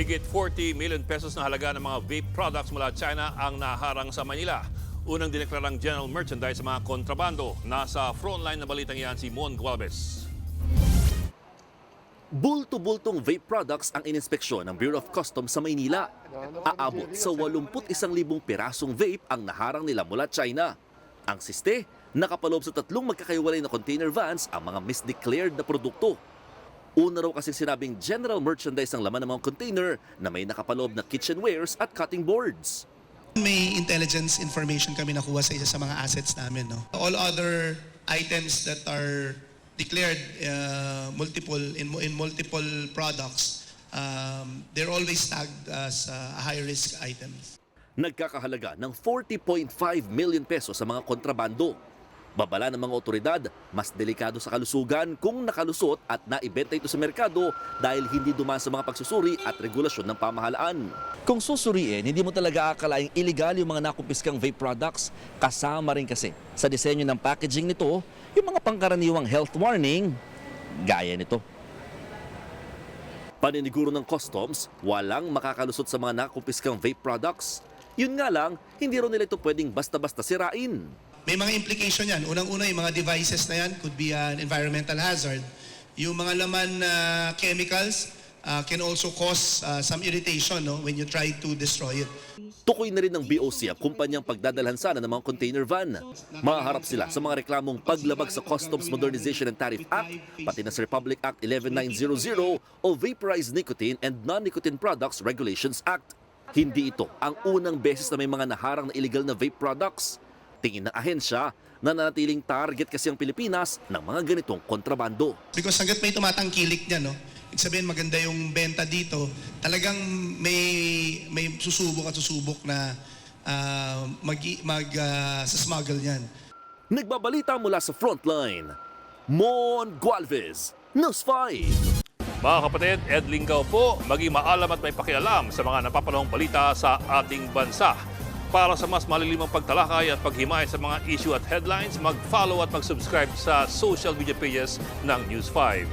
Higit 40 million pesos na halaga ng mga vape products mula China ang naharang sa Manila. Unang dineklarang general merchandise sa mga kontrabando. Nasa frontline na balitang yan si Mon Gualvez. Bulto-bultong vape products ang ininspeksyon ng Bureau of Customs sa Maynila. Aabot sa 81,000 pirasong vape ang naharang nila mula China. Ang siste, nakapaloob sa 3 magkakaiwalay na container vans ang mga misdeclared na produkto. Una raw kasing sinabing general merchandise ang laman ng mga container na may nakapaloob na kitchenwares at cutting boards. May intelligence information kami nakuha sa isa sa mga assets namin. No? All other items that are declared in multiple products, they're always tagged as high-risk items. Nagkakahalaga ng 40.5 million pesos sa mga kontrabando. Babala ng mga otoridad, mas delikado sa kalusugan kung nakalusot at naibenta ito sa merkado dahil hindi dumaan sa mga pagsusuri at regulasyon ng pamahalaan. Kung susuriin, hindi mo talaga akalaing iligal yung mga nakumpiskang vape products. Kasama rin kasi sa disenyo ng packaging nito, yung mga pangkaraniwang health warning, gaya nito. Paniniguro ng customs, walang makakalusot sa mga nakumpiskang vape products. Yun nga lang, hindi rin nila ito pwedeng basta-basta sirain. May mga implication yan. Unang-una, yung mga devices na yan could be an environmental hazard. Yung mga laman na chemicals can also cause some irritation, no, when you try to destroy it. Tukoy na rin ng BOC ang kumpanyang pagdadalhan sana ng mga container van. Maharap sila sa mga reklamong paglabag sa Customs Modernization and Tariff Act, pati na sa Republic Act 11900 o Vaporized Nicotine and Non-Nicotine Products Regulations Act. Hindi ito ang unang beses na may mga naharang na illegal na vape products. Tingin ng ahensya na nanatiling target kasi ang Pilipinas ng mga ganitong kontrabando. Because hanggat may tumatangkilik niya, no, ibig sabihin maganda yung benta dito, talagang may susubok at susubok na smuggle yan. Nagbabalita mula sa Frontline, Mon Gualvez, News 5. Mga kapatid, Ed Lingaw po, maging maalam at may pakialam sa mga napapanahong balita sa ating bansa. Para sa mas malilimang pagtalakay at paghimay sa mga issue at headlines, mag-follow at mag-subscribe sa social media pages ng News 5.